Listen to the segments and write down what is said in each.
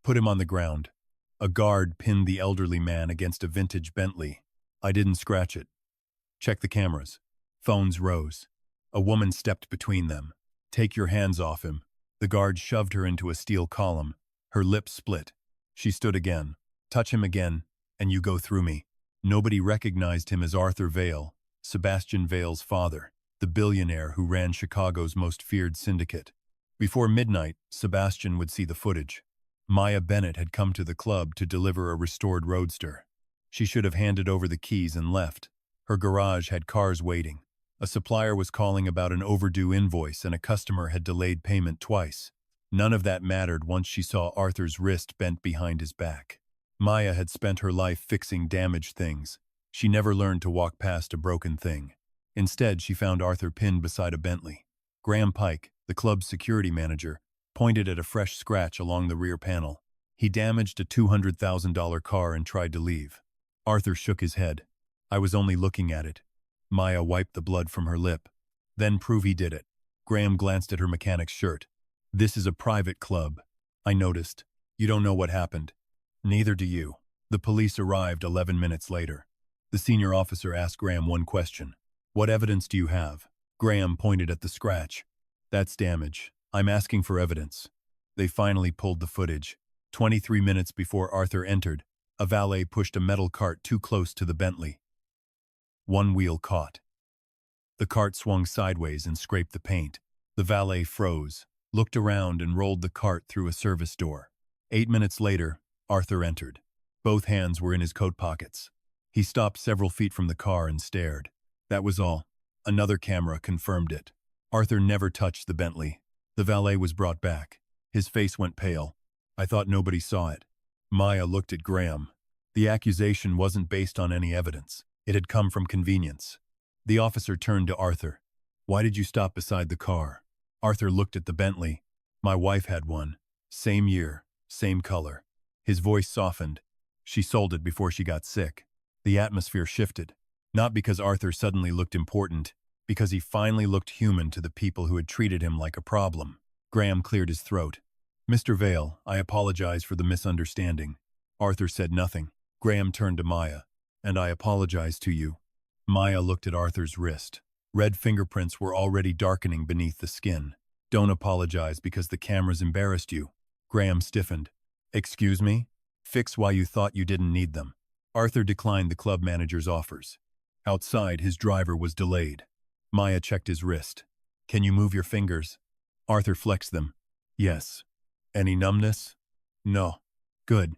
Put him on the ground. A guard pinned the elderly man against a vintage Bentley. I didn't scratch it. Check the cameras. Phones rose. A woman stepped between them. Take your hands off him. The guard shoved her into a steel column. Her lips split. She stood again. Touch him again, and you go through me. Nobody recognized him as Arthur Vale, Sebastian Vale's father, the billionaire who ran Chicago's most feared syndicate. Before midnight, Sebastian would see the footage. Maya Bennett had come to the club to deliver a restored roadster. She should have handed over the keys and left. Her garage had cars waiting. A supplier was calling about an overdue invoice and a customer had delayed payment twice. None of that mattered once she saw Arthur's wrist bent behind his back. Maya had spent her life fixing damaged things. She never learned to walk past a broken thing. Instead, she found Arthur pinned beside a Bentley. Graham Pike, the club's security manager, pointed at a fresh scratch along the rear panel. He damaged a $200,000 car and tried to leave. Arthur shook his head. I was only looking at it. Maya wiped the blood from her lip. Then prove he did it. Graham glanced at her mechanic's shirt. This is a private club. I noticed. You don't know what happened. Neither do you. The police arrived 11 minutes later. The senior officer asked Graham one question. What evidence do you have? Graham pointed at the scratch. That's damage. I'm asking for evidence. They finally pulled the footage. 23 minutes before Arthur entered, a valet pushed a metal cart too close to the Bentley. One wheel caught. The cart swung sideways and scraped the paint. The valet froze, looked around and rolled the cart through a service door. 8 minutes later, Arthur entered. Both hands were in his coat pockets. He stopped several feet from the car and stared. That was all. Another camera confirmed it. Arthur never touched the Bentley. The valet was brought back. His face went pale. I thought nobody saw it. Maya looked at Graham. The accusation wasn't based on any evidence. It had come from convenience. The officer turned to Arthur. Why did you stop beside the car? Arthur looked at the Bentley. My wife had one. Same year, same color. His voice softened. She sold it before she got sick. The atmosphere shifted. Not because Arthur suddenly looked important, because he finally looked human to the people who had treated him like a problem. Graham cleared his throat. Mr. Vale, I apologize for the misunderstanding. Arthur said nothing. Graham turned to Maya. And I apologize to you. Maya looked at Arthur's wrist. Red fingerprints were already darkening beneath the skin. Don't apologize because the cameras embarrassed you. Graham stiffened. Excuse me? Fix why you thought you didn't need them. Arthur declined the club manager's offers. Outside, his driver was delayed. Maya checked his wrist. Can you move your fingers? Arthur flexed them. Yes. Any numbness? No. Good.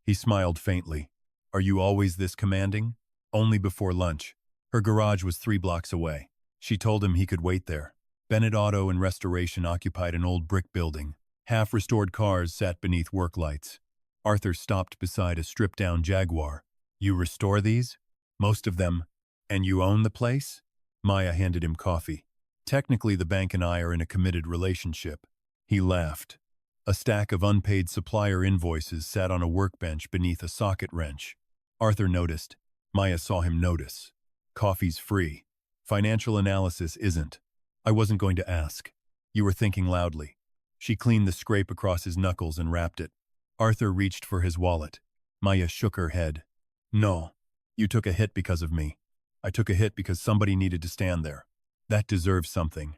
He smiled faintly. Are you always this commanding? Only before lunch. Her garage was 3 blocks away. She told him he could wait there. Bennett Auto and Restoration occupied an old brick building. Half-restored cars sat beneath work lights. Arthur stopped beside a stripped-down Jaguar. You restore these? Most of them. And you own the place? Maya handed him coffee. Technically, the bank and I are in a committed relationship. He laughed. A stack of unpaid supplier invoices sat on a workbench beneath a socket wrench. Arthur noticed. Maya saw him notice. Coffee's free. Financial analysis isn't. I wasn't going to ask. You were thinking loudly. She cleaned the scrape across his knuckles and wrapped it. Arthur reached for his wallet. Maya shook her head. No. You took a hit because of me. I took a hit because somebody needed to stand there. That deserves something.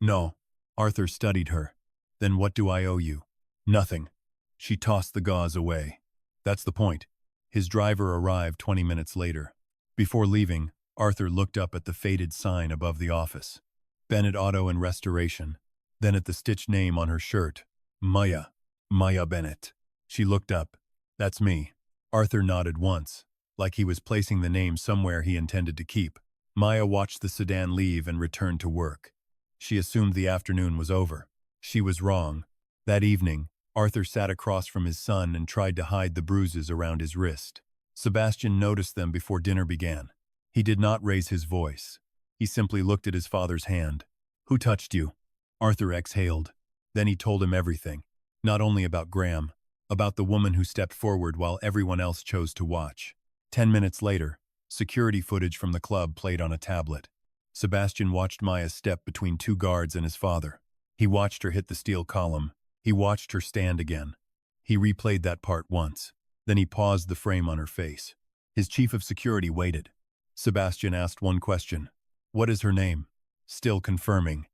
No. Arthur studied her. Then what do I owe you? Nothing. She tossed the gauze away. That's the point. His driver arrived 20 minutes later. Before leaving, Arthur looked up at the faded sign above the office. Bennett Auto and Restoration. Then at the stitched name on her shirt. Maya. Maya Bennett. She looked up. That's me. Arthur nodded once, like he was placing the name somewhere he intended to keep. Maya watched the sedan leave and returned to work. She assumed the afternoon was over. She was wrong. That evening, Arthur sat across from his son and tried to hide the bruises around his wrist. Sebastian noticed them before dinner began. He did not raise his voice. He simply looked at his father's hand. Who touched you? Arthur exhaled. Then he told him everything. Not only about Graham, about the woman who stepped forward while everyone else chose to watch. 10 minutes later, security footage from the club played on a tablet. Sebastian watched Maya step between 2 guards and his father. He watched her hit the steel column. He watched her stand again. He replayed that part once. Then he paused the frame on her face. His chief of security waited. Sebastian asked one question. What is her name? Still confirming.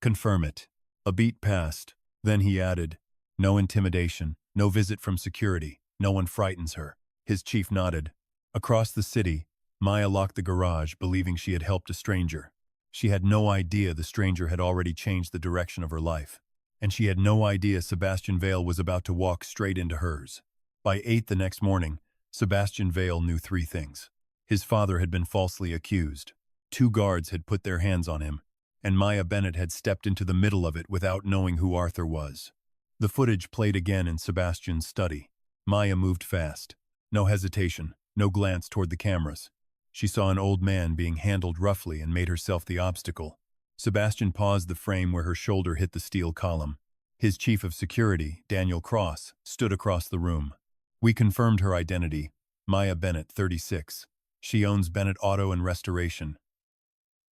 Confirm it. A beat passed. Then he added, no intimidation, no visit from security, no one frightens her. His chief nodded. Across the city, Maya locked the garage, believing she had helped a stranger. She had no idea the stranger had already changed the direction of her life. And she had no idea Sebastian Vale was about to walk straight into hers. By 8 the next morning, Sebastian Vale knew 3 things. His father had been falsely accused. 2 guards had put their hands on him, and Maya Bennett had stepped into the middle of it without knowing who Arthur was. The footage played again in Sebastian's study. Maya moved fast. No hesitation, no glance toward the cameras. She saw an old man being handled roughly and made herself the obstacle. Sebastian paused the frame where her shoulder hit the steel column. His chief of security, Daniel Cross, stood across the room. We confirmed her identity, Maya Bennett, 36. She owns Bennett Auto and Restoration.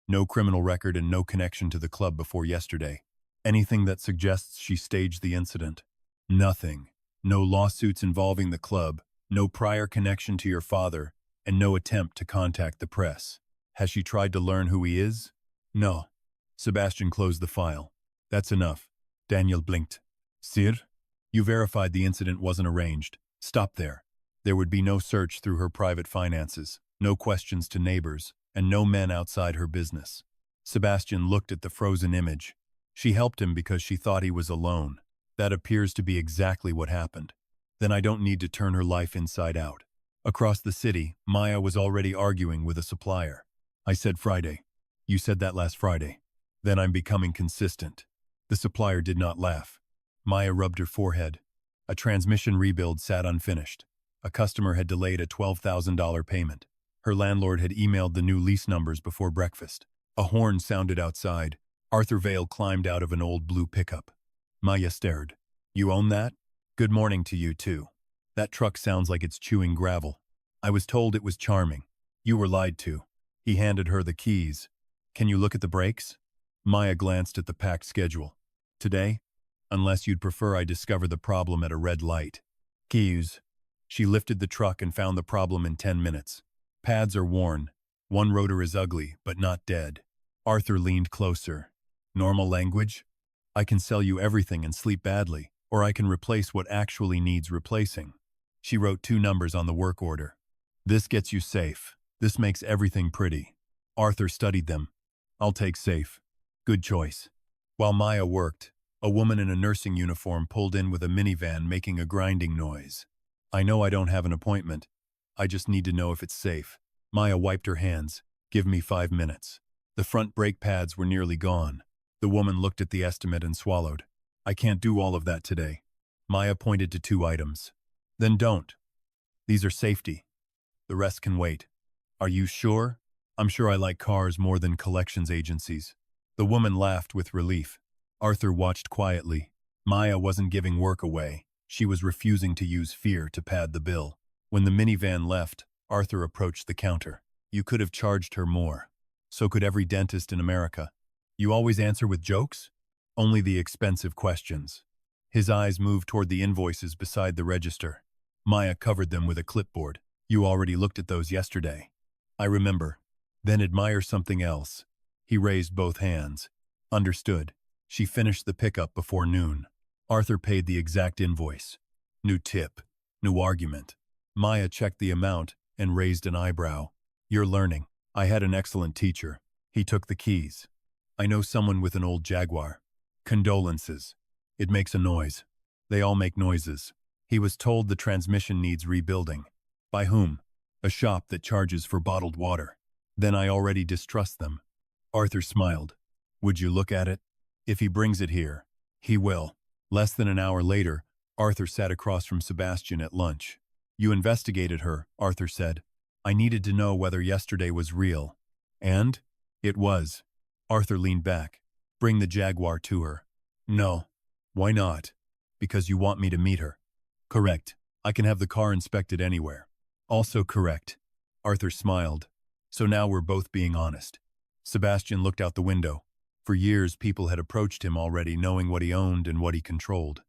No criminal record and no connection to the club before yesterday. Anything that suggests she staged the incident? Nothing. No lawsuits involving the club, no prior connection to your father, and no attempt to contact the press. Has she tried to learn who he is? No. Sebastian closed the file. That's enough. Daniel blinked. Sir? You verified the incident wasn't arranged. Stop there. There would be no search through her private finances, no questions to neighbors, and no men outside her business. Sebastian looked at the frozen image. She helped him because she thought he was alone. That appears to be exactly what happened. Then I don't need to turn her life inside out. Across the city, Maya was already arguing with a supplier. I said Friday. You said that last Friday. Then I'm becoming consistent. The supplier did not laugh. Maya rubbed her forehead. A transmission rebuild sat unfinished. A customer had delayed a $12,000 payment. Her landlord had emailed the new lease numbers before breakfast. A horn sounded outside. Arthur Vale climbed out of an old blue pickup. Maya stared. You own that? Good morning to you, too. That truck sounds like it's chewing gravel. I was told it was charming. You were lied to. He handed her the keys. Can you look at the brakes? Maya glanced at the packed schedule. Today? Unless you'd prefer I discover the problem at a red light. Keys. She lifted the truck and found the problem in 10 minutes. Pads are worn. One rotor is ugly, but not dead. Arthur leaned closer. Normal language? I can sell you everything and sleep badly, or I can replace what actually needs replacing. She wrote 2 numbers on the work order. This gets you safe. This makes everything pretty. Arthur studied them. I'll take safe. Good choice. While Maya worked, a woman in a nursing uniform pulled in with a minivan making a grinding noise. I know I don't have an appointment. I just need to know if it's safe. Maya wiped her hands. Give me 5 minutes. The front brake pads were nearly gone. The woman looked at the estimate and swallowed. I can't do all of that today. Maya pointed to 2 items. Then don't. These are safety. The rest can wait. Are you sure? I'm sure I like cars more than collections agencies. The woman laughed with relief. Arthur watched quietly. Maya wasn't giving work away. She was refusing to use fear to pad the bill. When the minivan left, Arthur approached the counter. You could have charged her more. So could every dentist in America. You always answer with jokes? Only the expensive questions. His eyes moved toward the invoices beside the register. Maya covered them with a clipboard. You already looked at those yesterday. I remember. Then admire something else. He raised both hands. Understood. She finished the pickup before noon. Arthur paid the exact invoice. New tip. New argument. Maya checked the amount and raised an eyebrow. You're learning. I had an excellent teacher. He took the keys. I know someone with an old Jaguar. Condolences. It makes a noise. They all make noises. He was told the transmission needs rebuilding. By whom? A shop that charges for bottled water. Then I already distrust them. Arthur smiled. Would you look at it? If he brings it here, he will. Less than an hour later, Arthur sat across from Sebastian at lunch. You investigated her, Arthur said. I needed to know whether yesterday was real. And? It was. Arthur leaned back. Bring the Jaguar to her. No. Why not? Because you want me to meet her. Correct. I can have the car inspected anywhere. Also correct. Arthur smiled. So now we're both being honest. Sebastian looked out the window. For years, people had approached him already knowing what he owned and what he controlled.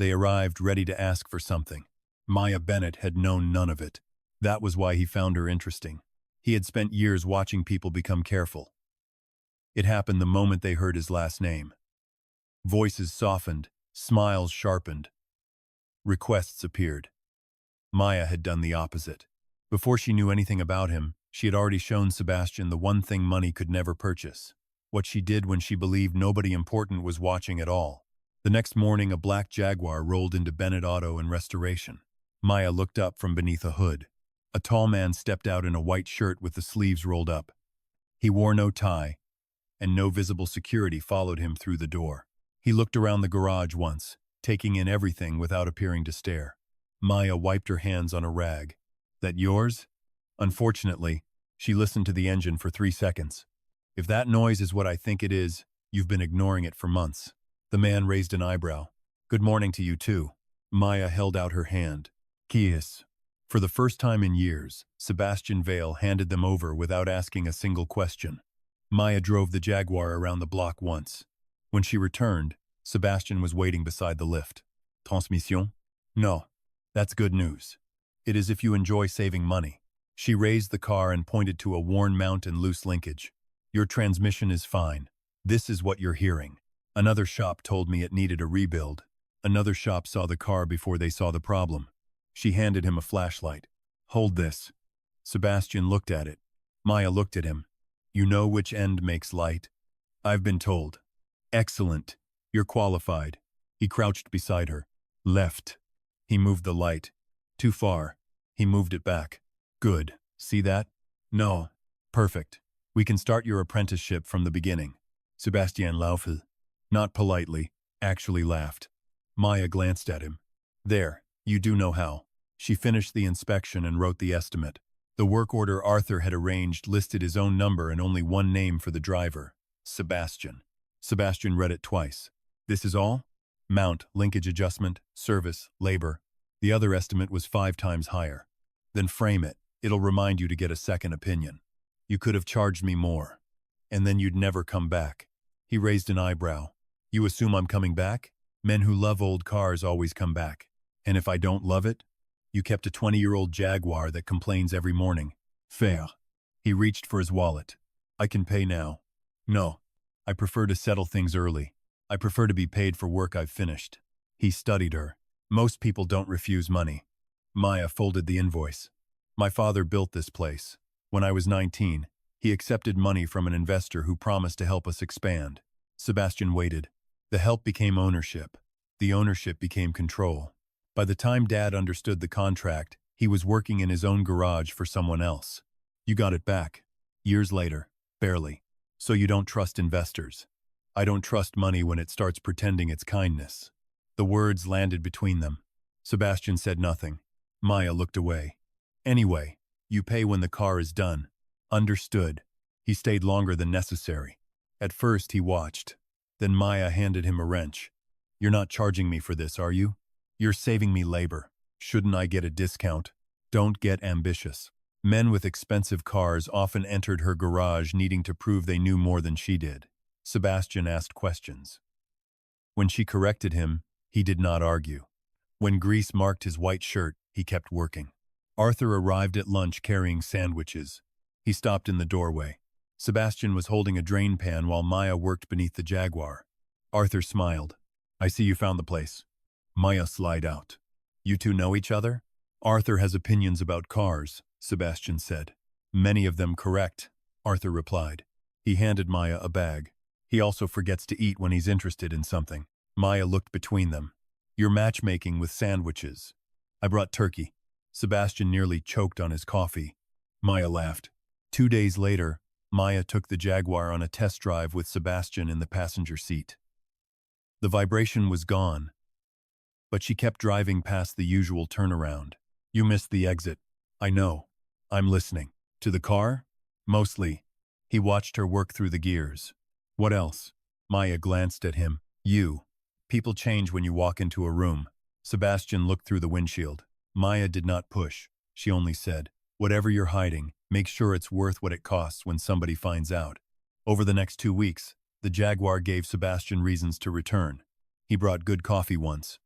They arrived ready to ask for something. Maya Bennett had known none of it. That was why he found her interesting. He had spent years watching people become careful. It happened the moment they heard his last name. Voices softened, smiles sharpened. Requests appeared. Maya had done the opposite. Before she knew anything about him, she had already shown Sebastian the one thing money could never purchase. What she did when she believed nobody important was watching at all. The next morning, a black Jaguar rolled into Bennett Auto and Restoration. Maya looked up from beneath a hood. A tall man stepped out in a white shirt with the sleeves rolled up. He wore no tie, and no visible security followed him through the door. He looked around the garage once, taking in everything without appearing to stare. Maya wiped her hands on a rag. That yours? Unfortunately, she listened to the engine for 3 seconds. If that noise is what I think it is, you've been ignoring it for months. The man raised an eyebrow. Good morning to you too. Maya held out her hand. Kiss. For the first time in years, Sebastian Vale handed them over without asking a single question. Maya drove the Jaguar around the block once. When she returned, Sebastian was waiting beside the lift. Transmission? No. That's good news. It is if you enjoy saving money. She raised the car and pointed to a worn mount and loose linkage. Your transmission is fine. This is what you're hearing. Another shop told me it needed a rebuild. Another shop saw the car before they saw the problem. She handed him a flashlight. Hold this. Sebastian looked at it. Maya looked at him. You know which end makes light? I've been told. Excellent. You're qualified. He crouched beside her. Left. He moved the light. Too far. He moved it back. Good. See that? No. Perfect. We can start your apprenticeship from the beginning. Sebastian laughed. Not politely, actually laughed. Maya glanced at him. There, you do know how. She finished the inspection and wrote the estimate. The work order Arthur had arranged listed his own number and only one name for the driver. Sebastian. Sebastian read it twice. This is all? Mount, linkage adjustment, service, labor. The other estimate was 5 times higher. Then frame it. It'll remind you to get a second opinion. You could have charged me more. And then you'd never come back. He raised an eyebrow. You assume I'm coming back? Men who love old cars always come back. And if I don't love it? You kept a 20-year-old Jaguar that complains every morning. Fair. He reached for his wallet. I can pay now. No. I prefer to settle things early. I prefer to be paid for work I've finished. He studied her. Most people don't refuse money. Maya folded the invoice. My father built this place. When I was 19, he accepted money from an investor who promised to help us expand. Sebastian waited. The help became ownership. The ownership became control. By the time Dad understood the contract, he was working in his own garage for someone else. You got it back. Years later. Barely. So you don't trust investors. I don't trust money when it starts pretending it's kindness. The words landed between them. Sebastian said nothing. Maya looked away. Anyway, you pay when the car is done. Understood. He stayed longer than necessary. At first he watched. Then Maya handed him a wrench. You're not charging me for this, are you? You're saving me labor. Shouldn't I get a discount? Don't get ambitious. Men with expensive cars often entered her garage needing to prove they knew more than she did. Sebastian asked questions. When she corrected him, he did not argue. When grease marked his white shirt, he kept working. Arthur arrived at lunch carrying sandwiches. He stopped in the doorway. Sebastian was holding a drain pan while Maya worked beneath the Jaguar. Arthur smiled. I see you found the place. Maya slid out. You two know each other? Arthur has opinions about cars, Sebastian said. Many of them correct, Arthur replied. He handed Maya a bag. He also forgets to eat when he's interested in something. Maya looked between them. You're matchmaking with sandwiches. I brought turkey. Sebastian nearly choked on his coffee. Maya laughed. 2 days later, Maya took the Jaguar on a test drive with Sebastian in the passenger seat. The vibration was gone, but she kept driving past the usual turnaround. You missed the exit. I know. I'm listening. To the car? Mostly. He watched her work through the gears. What else? Maya glanced at him. You. People change when you walk into a room. Sebastian looked through the windshield. Maya did not push. She only said, whatever you're hiding, make sure it's worth what it costs when somebody finds out. Over the next 2 weeks, the Jaguar gave Sebastian reasons to return. He brought good coffee once.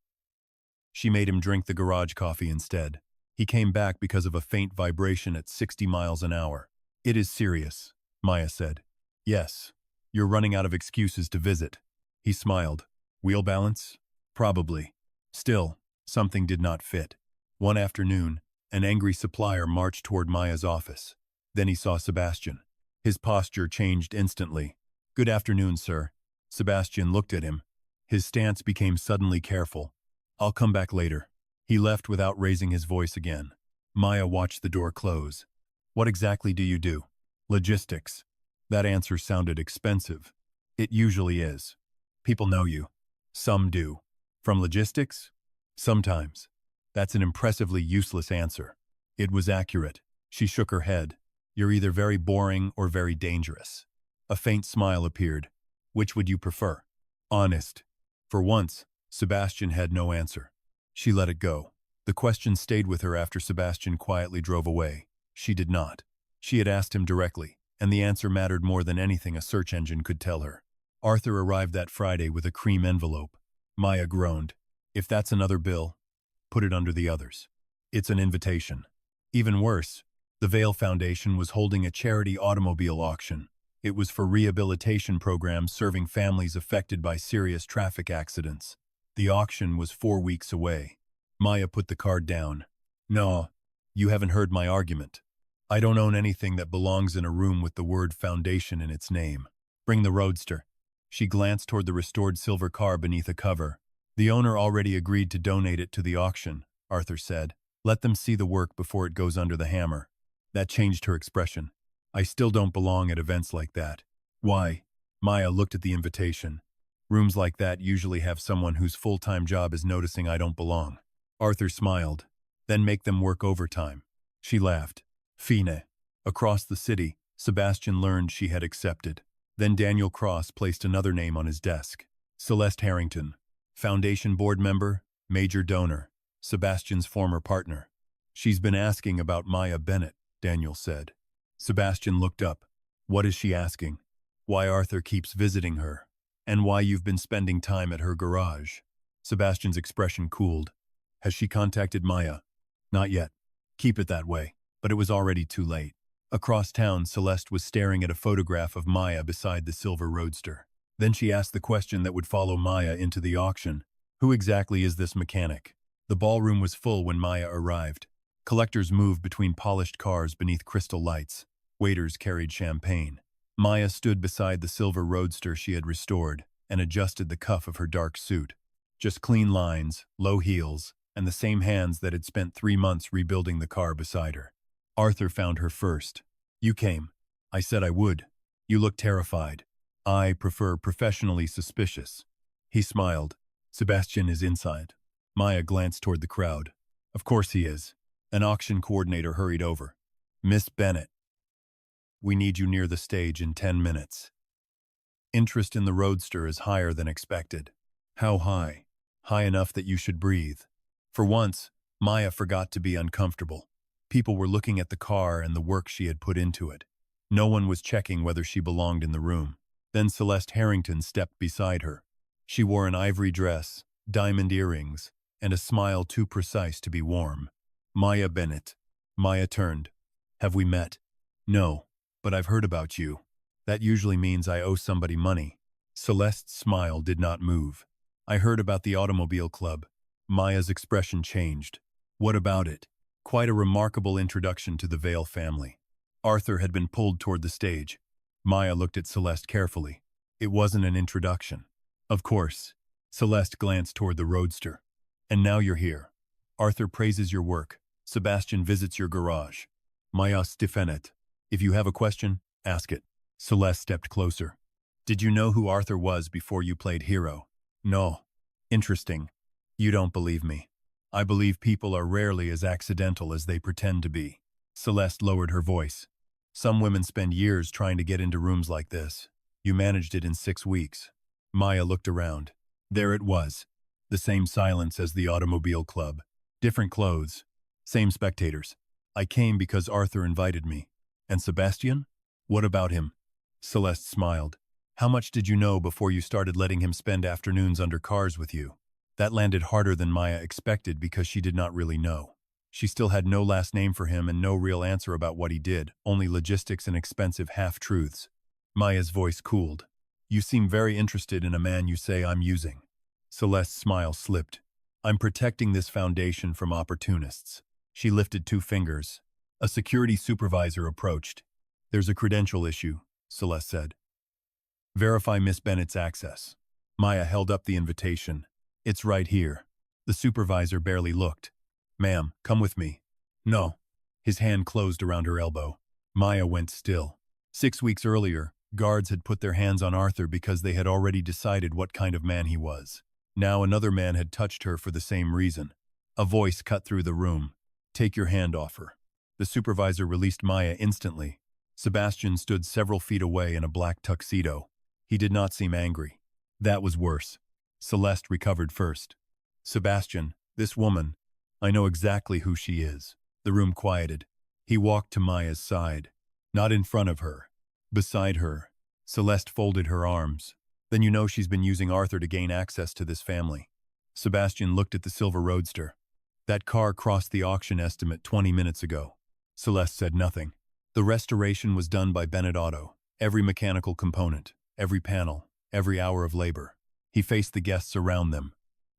She made him drink the garage coffee instead. He came back because of a faint vibration at 60 miles an hour. It is serious, Maya said. Yes. You're running out of excuses to visit. He smiled. Wheel balance? Probably. Still, something did not fit. One afternoon, an angry supplier marched toward Maya's office. Then he saw Sebastian. His posture changed instantly. Good afternoon, sir. Sebastian looked at him. His stance became suddenly careful. I'll come back later. He left without raising his voice again. Maya watched the door close. What exactly do you do? Logistics. That answer sounded expensive. It usually is. People know you. Some do. From logistics? Sometimes. That's an impressively useless answer. It was accurate. She shook her head. You're either very boring or very dangerous. A faint smile appeared. Which would you prefer? Honest. For once, Sebastian had no answer. She let it go. The question stayed with her after Sebastian quietly drove away. She did not. She had asked him directly, and the answer mattered more than anything a search engine could tell her. Arthur arrived that Friday with a cream envelope. Maya groaned. If that's another bill, put it under the others. It's an invitation. Even worse, the Vale Foundation was holding a charity automobile auction. It was for rehabilitation programs serving families affected by serious traffic accidents. The auction was 4 weeks away. Maya put the card down. No, you haven't heard my argument. I don't own anything that belongs in a room with the word foundation in its name. Bring the roadster. She glanced toward the restored silver car beneath a cover. The owner already agreed to donate it to the auction, Arthur said. Let them see the work before it goes under the hammer. That changed her expression. I still don't belong at events like that. Why? Maya looked at the invitation. Rooms like that usually have someone whose full-time job is noticing I don't belong. Arthur smiled. Then make them work overtime. She laughed. Fine. Across the city, Sebastian learned she had accepted. Then Daniel Cross placed another name on his desk. Celeste Harrington. Foundation board member, major donor. Sebastian's former partner. She's been asking about Maya Bennett, Daniel said. Sebastian looked up. What is she asking? Why Arthur keeps visiting her. And why you've been spending time at her garage. Sebastian's expression cooled. Has she contacted Maya? Not yet. Keep it that way. But it was already too late. Across town, Celeste was staring at a photograph of Maya beside the silver roadster. Then she asked the question that would follow Maya into the auction. Who exactly is this mechanic? The ballroom was full when Maya arrived. Collectors moved between polished cars beneath crystal lights. Waiters carried champagne. Maya stood beside the silver roadster she had restored and adjusted the cuff of her dark suit. Just clean lines, low heels, and the same hands that had spent 3 months rebuilding the car beside her. Arthur found her first. You came. I said I would. You look terrified. I prefer professionally suspicious. He smiled. Sebastian is inside. Maya glanced toward the crowd. Of course he is. An auction coordinator hurried over. Miss Bennett. We need you near the stage in 10 minutes. Interest in the roadster is higher than expected. How high? High enough that you should breathe. For once, Maya forgot to be uncomfortable. People were looking at the car and the work she had put into it. No one was checking whether she belonged in the room. Then Celeste Harrington stepped beside her. She wore an ivory dress, diamond earrings, and a smile too precise to be warm. Maya Bennett. Maya turned. Have we met? No, but I've heard about you. That usually means I owe somebody money. Celeste's smile did not move. I heard about the automobile club. Maya's expression changed. What about it? Quite a remarkable introduction to the Vale family. Arthur had been pulled toward the stage. Maya looked at Celeste carefully. It wasn't an introduction. Of course. Celeste glanced toward the roadster. And now you're here. Arthur praises your work. Sebastian visits your garage. Maya Stefenet. If you have a question, ask it. Celeste stepped closer. Did you know who Arthur was before you played hero? No. Interesting. You don't believe me. I believe people are rarely as accidental as they pretend to be. Celeste lowered her voice. Some women spend years trying to get into rooms like this. You managed it in 6 weeks. Maya looked around. There it was. The same silence as the automobile club. Different clothes. Same spectators. I came because Arthur invited me. And Sebastian? What about him? Celeste smiled. How much did you know before you started letting him spend afternoons under cars with you? That landed harder than Maya expected because she did not really know. She still had no last name for him and no real answer about what he did, only logistics and expensive half-truths. Maya's voice cooled. You seem very interested in a man you say I'm using. Celeste's smile slipped. I'm protecting this foundation from opportunists. She lifted 2 fingers. A security supervisor approached. There's a credential issue, Celeste said. Verify Miss Bennett's access. Maya held up the invitation. It's right here. The supervisor barely looked. Ma'am, come with me. No. His hand closed around her elbow. Maya went still. 6 weeks earlier, guards had put their hands on Arthur because they had already decided what kind of man he was. Now another man had touched her for the same reason. A voice cut through the room. Take your hand off her. The supervisor released Maya instantly. Sebastian stood several feet away in a black tuxedo. He did not seem angry. That was worse. Celeste recovered first. Sebastian, this woman, I know exactly who she is. The room quieted. He walked to Maya's side. Not in front of her. Beside her. Celeste folded her arms. Then you know she's been using Arthur to gain access to this family. Sebastian looked at the silver roadster. That car crossed the auction estimate 20 minutes ago. Celeste said nothing. The restoration was done by Bennett Auto. Every mechanical component, every panel, every hour of labor. He faced the guests around them.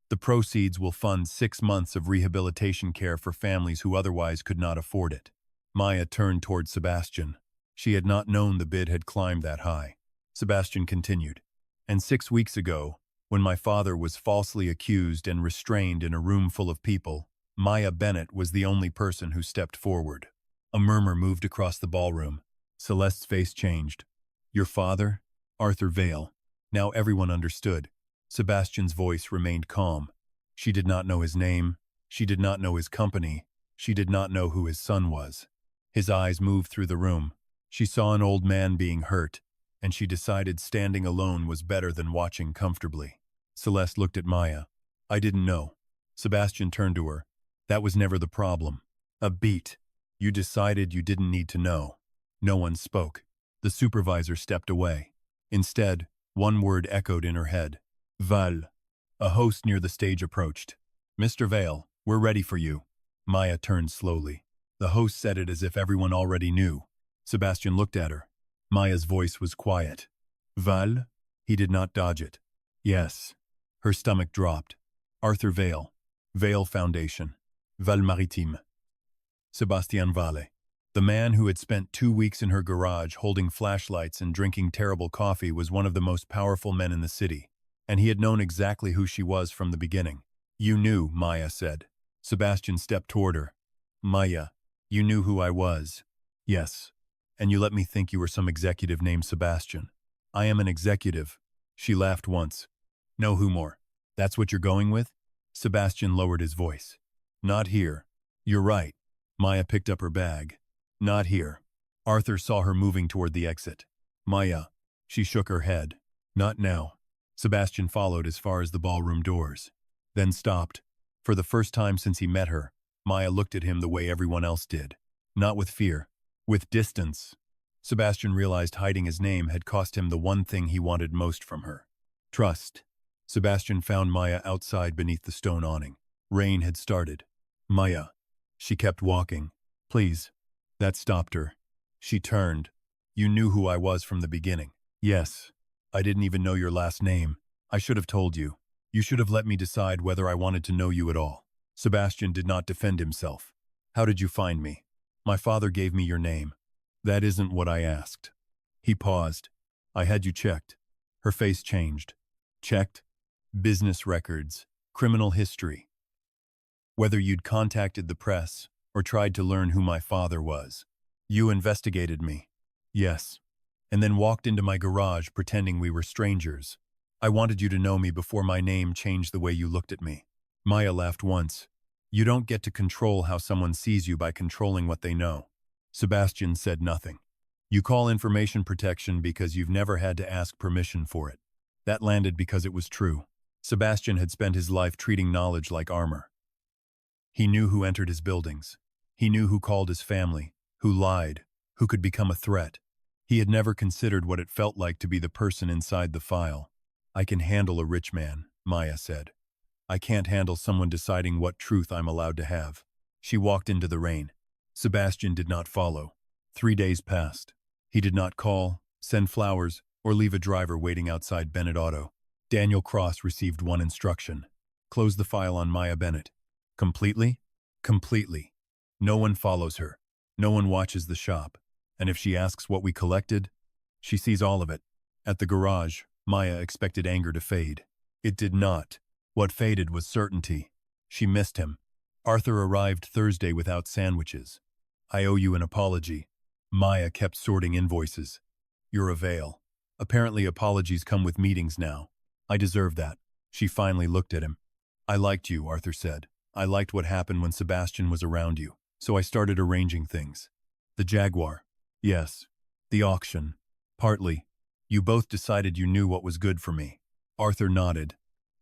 The proceeds will fund 6 months of rehabilitation care for families who otherwise could not afford it. Maya turned toward Sebastian. She had not known the bid had climbed that high. Sebastian continued. And 6 weeks ago, when my father was falsely accused and restrained in a room full of people, Maya Bennett was the only person who stepped forward. A murmur moved across the ballroom. Celeste's face changed. Your father? Arthur Vale. Now everyone understood. Sebastian's voice remained calm. She did not know his name. She did not know his company. She did not know who his son was. His eyes moved through the room. She saw an old man being hurt, and she decided standing alone was better than watching comfortably. Celeste looked at Maya. I didn't know. Sebastian turned to her. That was never the problem. A beat. You decided you didn't need to know. No one spoke. The supervisor stepped away. Instead, one word echoed in her head. Vale. A host near the stage approached. Mr. Vale, we're ready for you. Maya turned slowly. The host said it as if everyone already knew. Sebastian looked at her. Maya's voice was quiet. Vale? He did not dodge it. Yes. Her stomach dropped. Arthur Vale. Vale Foundation. Val Maritime. Sebastian Vale. The man who had spent 2 weeks in her garage holding flashlights and drinking terrible coffee was one of the most powerful men in the city, and he had known exactly who she was from the beginning. You knew, Maya said. Sebastian stepped toward her. Maya, you knew who I was. Yes. And you let me think you were some executive named Sebastian. I am an executive. She laughed once. No humor. That's what you're going with? Sebastian lowered his voice. Not here. You're right. Maya picked up her bag. Not here. Arthur saw her moving toward the exit. Maya. She shook her head. Not now. Sebastian followed as far as the ballroom doors. Then stopped. For the first time since he met her, Maya looked at him the way everyone else did. Not with fear. With distance. Sebastian realized hiding his name had cost him the one thing he wanted most from her. Trust. Sebastian found Maya outside beneath the stone awning. Rain had started. Maya. She kept walking. Please. That stopped her. She turned. You knew who I was from the beginning. Yes. I didn't even know your last name. I should have told you. You should have let me decide whether I wanted to know you at all. Sebastian did not defend himself. How did you find me? My father gave me your name. That isn't what I asked. He paused. I had you checked. Her face changed. Checked? Business records. Criminal history. Whether you'd contacted the press or tried to learn who my father was. You investigated me. Yes. And then walked into my garage pretending we were strangers. I wanted you to know me before my name changed the way you looked at me. Maya laughed once. You don't get to control how someone sees you by controlling what they know. Sebastian said nothing. You call information protection because you've never had to ask permission for it. That landed because it was true. Sebastian had spent his life treating knowledge like armor. He knew who entered his buildings. He knew who called his family, who lied, who could become a threat. He had never considered what it felt like to be the person inside the file. I can handle a rich man, Maya said. I can't handle someone deciding what truth I'm allowed to have. She walked into the rain. Sebastian did not follow. 3 days passed. He did not call, send flowers, or leave a driver waiting outside Bennett Auto. Daniel Cross received one instruction. Close the file on Maya Bennett. Completely? Completely. No one follows her. No one watches the shop. And if she asks what we collected, she sees all of it. At the garage, Maya expected anger to fade. It did not. What faded was certainty. She missed him. Arthur arrived Thursday without sandwiches. I owe you an apology. Maya kept sorting invoices. You're a Vale. Apparently apologies come with meetings now. I deserve that. She finally looked at him. I liked you, Arthur said. I liked what happened when Sebastian was around you, so I started arranging things. The Jaguar. Yes. The auction. Partly. You both decided you knew what was good for me. Arthur nodded.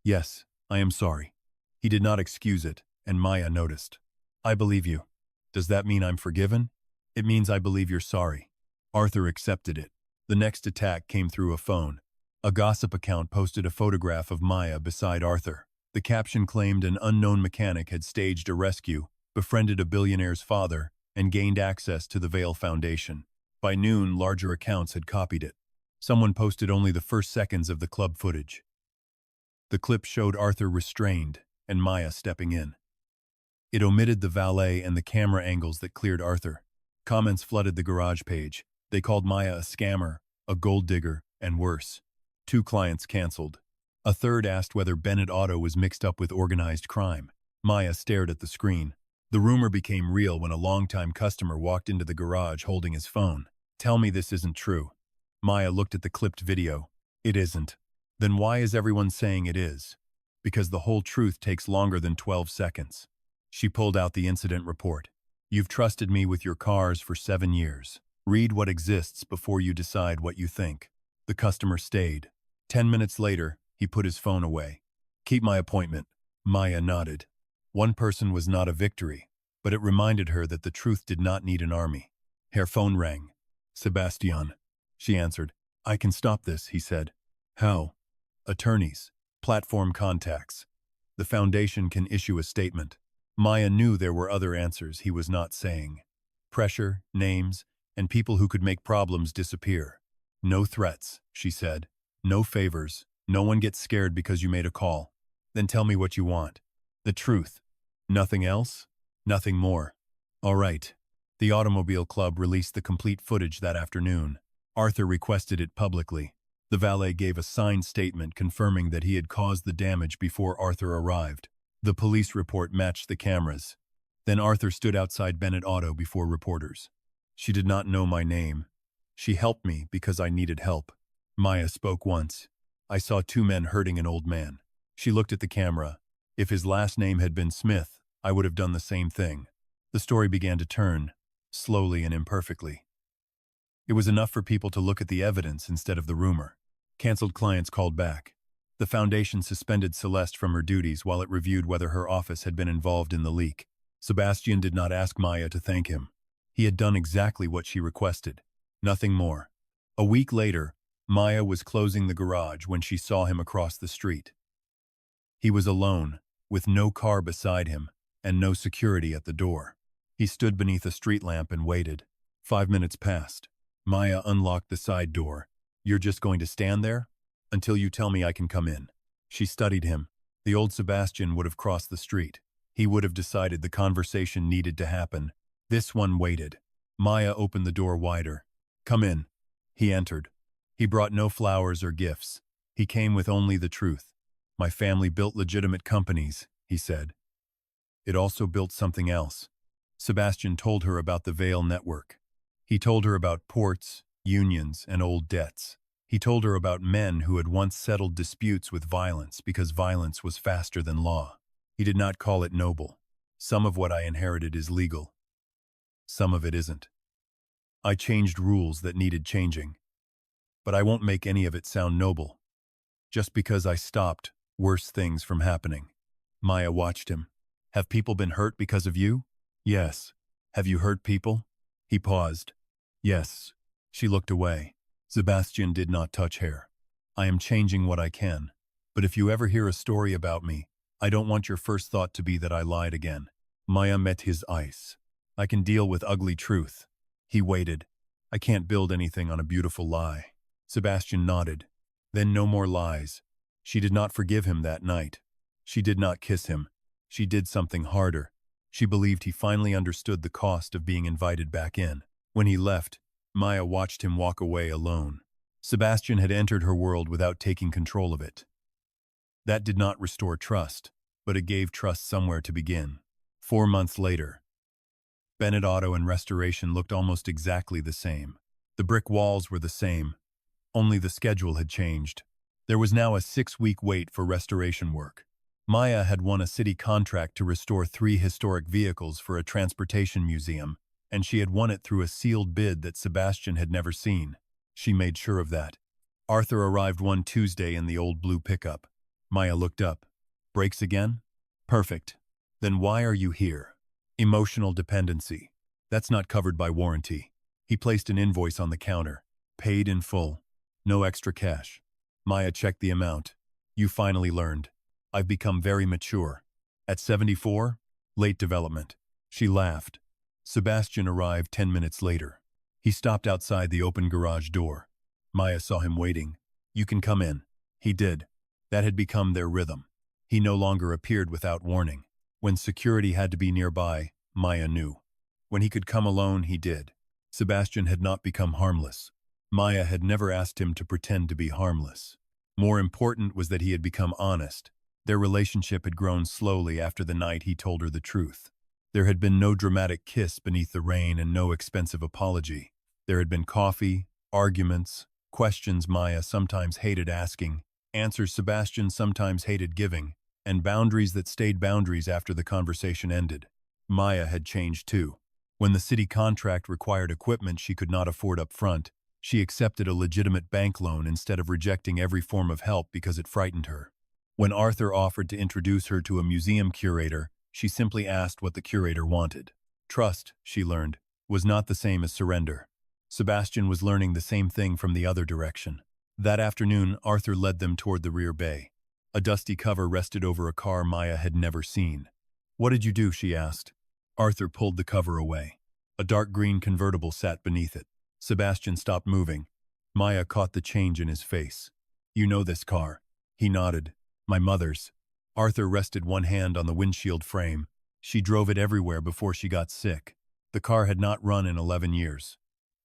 Yes, I am sorry. He did not excuse it, and Maya noticed. I believe you. Does that mean I'm forgiven? It means I believe you're sorry. Arthur accepted it. The next attack came through a phone. A gossip account posted a photograph of Maya beside Arthur. The caption claimed an unknown mechanic had staged a rescue, befriended a billionaire's father, and gained access to the Vale Foundation. By noon, larger accounts had copied it. Someone posted only the first seconds of the club footage. The clip showed Arthur restrained and Maya stepping in. It omitted the valet and the camera angles that cleared Arthur. Comments flooded the garage page. They called Maya a scammer, a gold digger, and worse. 2 clients canceled. A third asked whether Bennett Auto was mixed up with organized crime. Maya stared at the screen. The rumor became real when a longtime customer walked into the garage holding his phone. Tell me this isn't true. Maya looked at the clipped video. It isn't. Then why is everyone saying it is? Because the whole truth takes longer than 12 seconds. She pulled out the incident report. You've trusted me with your cars for 7 years. Read what exists before you decide what you think. The customer stayed. 10 minutes later, he put his phone away. Keep my appointment. Maya nodded. One person was not a victory, but it reminded her that the truth did not need an army. Her phone rang. Sebastian. She answered. I can stop this, he said. How? Attorneys. Platform contacts. The foundation can issue a statement. Maya knew there were other answers he was not saying. Pressure, names, and people who could make problems disappear. No threats, she said. No favors. No one gets scared because you made a call. Then tell me what you want. The truth. Nothing else? Nothing more. All right. The Automobile Club released the complete footage that afternoon. Arthur requested it publicly. The valet gave a signed statement confirming that he had caused the damage before Arthur arrived. The police report matched the cameras. Then Arthur stood outside Bennett Auto before reporters. She did not know my name. She helped me because I needed help. Maya spoke once. I saw 2 men hurting an old man. She looked at the camera. If his last name had been Smith, I would have done the same thing. The story began to turn, slowly and imperfectly. It was enough for people to look at the evidence instead of the rumor. Cancelled clients called back. The foundation suspended Celeste from her duties while it reviewed whether her office had been involved in the leak. Sebastian did not ask Maya to thank him. He had done exactly what she requested. Nothing more. A week later, Maya was closing the garage when she saw him across the street. He was alone, with no car beside him, and no security at the door. He stood beneath a street lamp and waited. 5 minutes passed. Maya unlocked the side door. You're just going to stand there? Until you tell me I can come in. She studied him. The old Sebastian would have crossed the street. He would have decided the conversation needed to happen. This one waited. Maya opened the door wider. Come in. He entered. He brought no flowers or gifts. He came with only the truth. My family built legitimate companies, he said. It also built something else. Sebastian told her about the Vale network. He told her about ports, unions, and old debts. He told her about men who had once settled disputes with violence because violence was faster than law. He did not call it noble. Some of what I inherited is legal. Some of it isn't. I changed rules that needed changing. But I won't make any of it sound noble. Just because I stopped worse things from happening. Maya watched him. Have people been hurt because of you? Yes. Have you hurt people? He paused. Yes. She looked away. Sebastian did not touch her. I am changing what I can. But if you ever hear a story about me, I don't want your first thought to be that I lied again. Maya met his eyes. I can deal with ugly truth. He waited. I can't build anything on a beautiful lie. Sebastian nodded. Then no more lies. She did not forgive him that night. She did not kiss him. She did something harder. She believed he finally understood the cost of being invited back in. When he left, Maya watched him walk away alone. Sebastian had entered her world without taking control of it. That did not restore trust, but it gave trust somewhere to begin. 4 months later, Bennett Auto and Restoration looked almost exactly the same. The brick walls were the same, only the schedule had changed. There was now a 6-week wait for restoration work. Maya had won a city contract to restore 3 historic vehicles for a transportation museum, and she had won it through a sealed bid that Sebastian had never seen. She made sure of that. Arthur arrived one Tuesday in the old blue pickup. Maya looked up. Brakes again? Perfect. Then why are you here? Emotional dependency. That's not covered by warranty. He placed an invoice on the counter. Paid in full. No extra cash. Maya checked the amount. You finally learned. I've become very mature. At 74? Late development. She laughed. Sebastian arrived 10 minutes later. He stopped outside the open garage door. Maya saw him waiting. You can come in. He did. That had become their rhythm. He no longer appeared without warning. When security had to be nearby, Maya knew. When he could come alone, he did. Sebastian had not become harmless. Maya had never asked him to pretend to be harmless. More important was that he had become honest. Their relationship had grown slowly after the night he told her the truth. There had been no dramatic kiss beneath the rain and no expensive apology. There had been coffee, arguments, questions Maya sometimes hated asking, answers Sebastian sometimes hated giving, and boundaries that stayed boundaries after the conversation ended. Maya had changed too. When the city contract required equipment she could not afford up front, she accepted a legitimate bank loan instead of rejecting every form of help because it frightened her. When Arthur offered to introduce her to a museum curator, she simply asked what the curator wanted. Trust, she learned, was not the same as surrender. Sebastian was learning the same thing from the other direction. That afternoon, Arthur led them toward the rear bay. A dusty cover rested over a car Maya had never seen. What did you do? She asked. Arthur pulled the cover away. A dark green convertible sat beneath it. Sebastian stopped moving. Maya caught the change in his face. You know this car. He nodded. My mother's. Arthur rested one hand on the windshield frame. She drove it everywhere before she got sick. The car had not run in 11 years.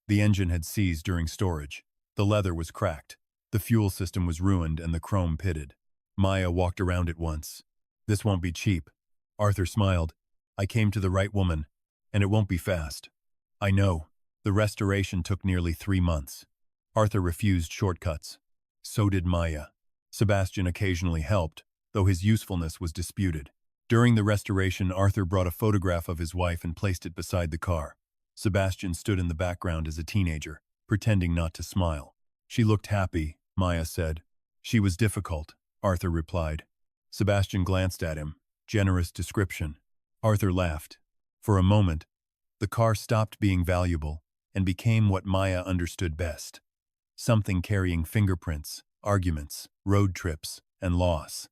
The engine had seized during storage. The leather was cracked. The fuel system was ruined and the chrome pitted. Maya walked around it once. This won't be cheap. Arthur smiled. I came to the right woman, and it won't be fast. I know. The restoration took nearly 3 months. Arthur refused shortcuts. So did Maya. Sebastian occasionally helped, though his usefulness was disputed. During the restoration, Arthur brought a photograph of his wife and placed it beside the car. Sebastian stood in the background as a teenager, pretending not to smile. She looked happy, Maya said. She was difficult, Arthur replied. Sebastian glanced at him. Generous description. Arthur laughed. For a moment, the car stopped being valuable and became what Maya understood best. Something carrying fingerprints, arguments, road trips, and loss.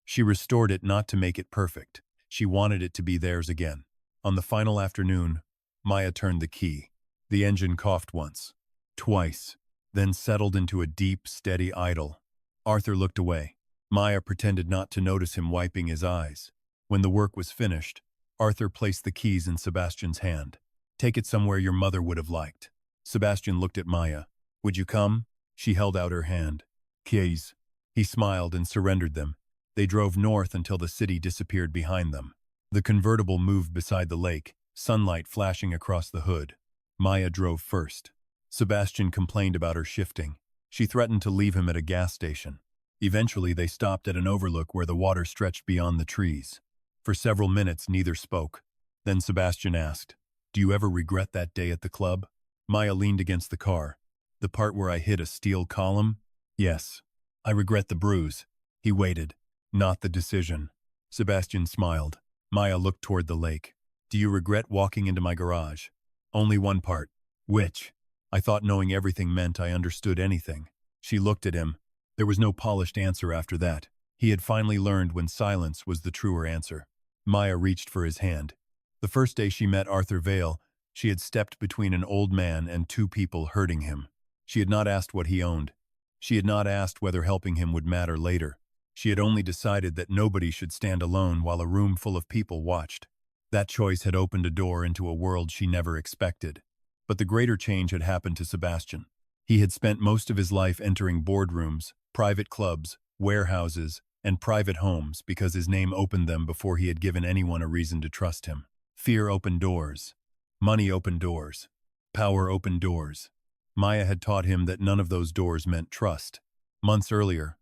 She restored it not to make it perfect. She wanted it to be theirs again. On the final afternoon, Maya turned the key. The engine coughed once, twice, then settled into a deep, steady idle. Arthur looked away. Maya pretended not to notice him wiping his eyes. When the work was finished, Arthur placed the keys in Sebastian's hand. Take it somewhere your mother would have liked. Sebastian looked at Maya. Would you come? She held out her hand. Keys. He smiled and surrendered them. They drove north until the city disappeared behind them. The convertible moved beside the lake, sunlight flashing across the hood. Maya drove first. Sebastian complained about her shifting. She threatened to leave him at a gas station. Eventually, they stopped at an overlook where the water stretched beyond the trees. For several minutes, neither spoke. Then Sebastian asked, Do you ever regret that day at the club? Maya leaned against the car. The part where I hit a steel column? Yes. I regret the bruise. He waited. Not the decision. Sebastian smiled. Maya looked toward the lake. Do you regret walking into my garage? Only one part. Which? I thought knowing everything meant I understood anything. She looked at him. There was no polished answer after that. He had finally learned when silence was the truer answer. Maya reached for his hand. The first day she met Arthur Vale, she had stepped between an old man and two people hurting him. She had not asked what he owned. She had not asked whether helping him would matter later. She had only decided that nobody should stand alone while a room full of people watched. That choice had opened a door into a world she never expected. But the greater change had happened to Sebastian. He had spent most of his life entering boardrooms, private clubs, warehouses, and private homes because his name opened them before he had given anyone a reason to trust him. Fear opened doors. Money opened doors. Power opened doors. Maya had taught him that none of those doors meant trust. Months earlier,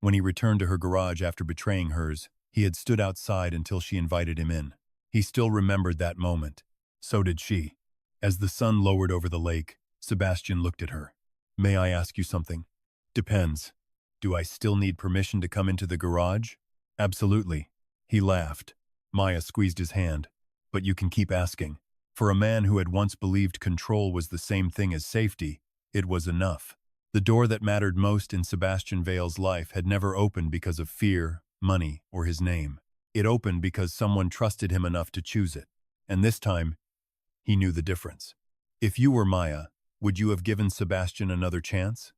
when he returned to her garage after betraying hers, he had stood outside until she invited him in. He still remembered that moment. So did she. As the sun lowered over the lake, Sebastian looked at her. "May I ask you something?" "Depends. Do I still need permission to come into the garage?" "Absolutely." He laughed. Maya squeezed his hand. "But you can keep asking." For a man who had once believed control was the same thing as safety, it was enough. The door that mattered most in Sebastian Vale's life had never opened because of fear, money, or his name. It opened because someone trusted him enough to choose it. And this time, he knew the difference. If you were Maya, would you have given Sebastian another chance?